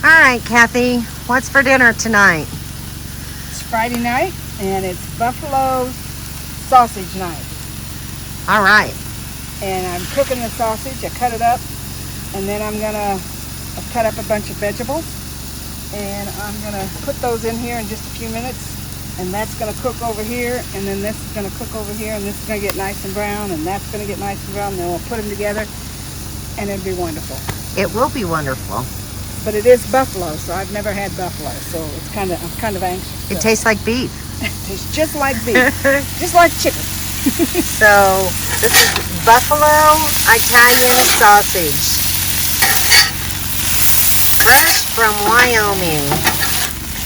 All right, Kathy, what's for dinner tonight? It's Friday night, and it's buffalo sausage night. All right. And I'm cooking the sausage. I cut it up, and then I've cut up a bunch of vegetables, and I'm gonna put those in here in just a few minutes. And that's gonna cook over here, and then this is gonna cook over here, and this is gonna get nice and brown, and that's gonna get nice and brown. And then we'll put them together, and it'll be wonderful. It will be wonderful. But it is buffalo, so I've never had buffalo, so I'm kind of anxious. It tastes like beef. It tastes just like beef, just like chicken. So this is buffalo Italian sausage, fresh from Wyoming.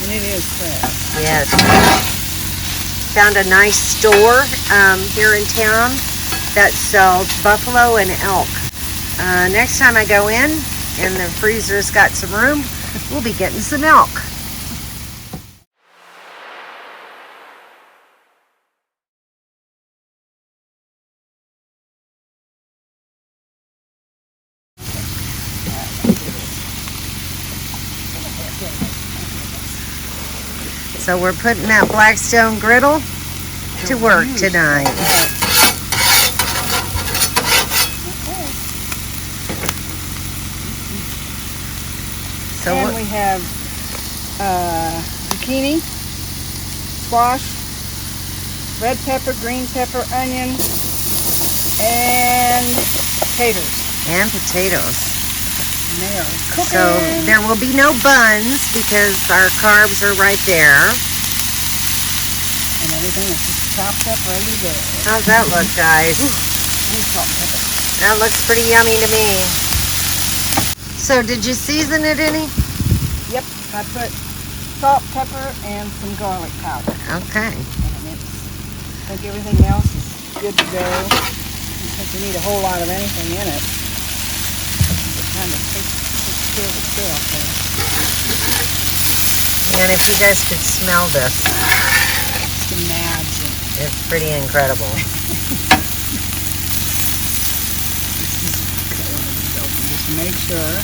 And it is fresh. Yes. Found a nice store here in town that sells buffalo and elk. Next time I go in and the freezer's got some room, we'll be getting some elk. So we're putting that Blackstone griddle to work tonight. So and we have zucchini, squash, red pepper, green pepper, onion, and potatoes. And potatoes. And they are cooking. So there will be no buns because our carbs are right there. And everything is just chopped up, ready to go. How's that look, guys? Ooh, I need salt and pepper. That looks pretty yummy to me. So did you season it any? Yep, I put salt, pepper, and some garlic powder. Okay. And I think everything else is good to go. I don't think you need a whole lot of anything in it. It kind of takes care of itself there. And if you guys could smell this, Just imagine. it's pretty incredible. Just make sure.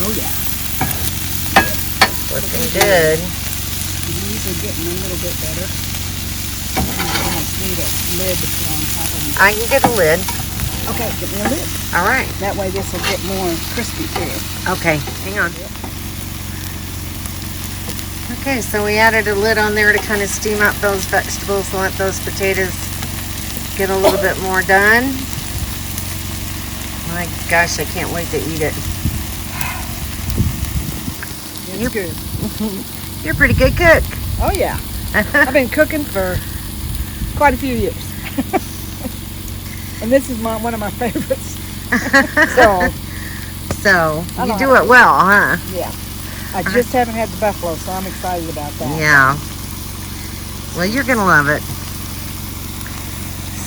Oh yeah. Looking good. These are getting a little bit better. I almost need a lid to put on top of them. I can get a lid. Okay, get me a lid. All right. That way this will get more crispy too. Okay, hang on. Okay, so we added a lid on there to kind of steam up those vegetables and let those potatoes get a little bit more done. My gosh, I can't wait to eat it. It's good. You're a pretty good cook. Oh yeah. I've been cooking for quite a few years. And this is one of my favorites. So you do it well, huh? Yeah. I just haven't had the buffalo, so I'm excited about that. Yeah. Well, you're going to love it.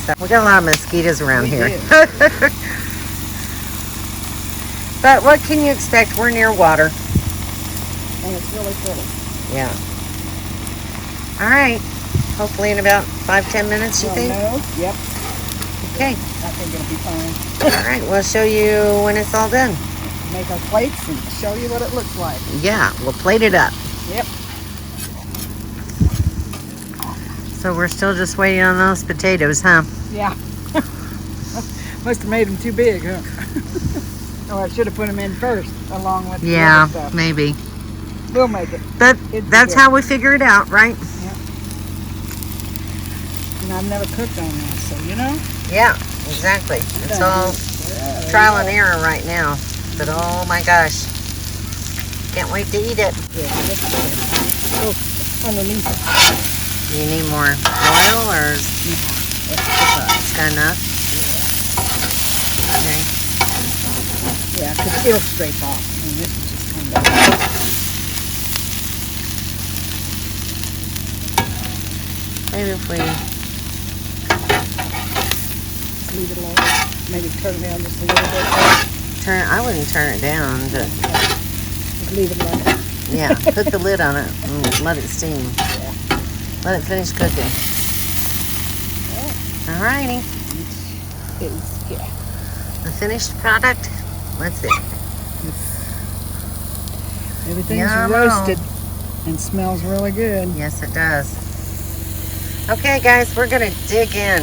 So, we got a lot of mosquitoes around here. But what can you expect? We're near water. And it's really pretty. Yeah. All right. Hopefully in about 5-10 minutes, you think? No. Yep. Okay. I think it'll be fine. All right. We'll show you when it's all done. Make our plates and show you what it looks like. Yeah. We'll plate it up. Yep. So we're still just waiting on those potatoes, huh? Yeah. Must have made them too big, huh? Oh, I should have put them in first, along with the other stuff. Maybe. We'll make it. But that's how we figure it out, right? Yeah. And I've never cooked on that, so you know. Yeah, exactly. It's all trial and error right now. But oh my gosh, can't wait to eat it. Yeah, oh, underneath it. Do you need more oil or it's got enough? Okay. Yeah, because it'll scrape off. I mean, this is just kind of. Maybe if we Leave it alone. Maybe turn it down just a little bit. I wouldn't turn it down, but Just leave it alone. yeah, put the lid on it and let it steam. Yeah. Let it finish cooking. Yeah. Alrighty. Yeah. The finished product. Let's see. Everything's Yummo. roasted and smells really good. Yes, it does. Okay, guys, we're gonna dig in.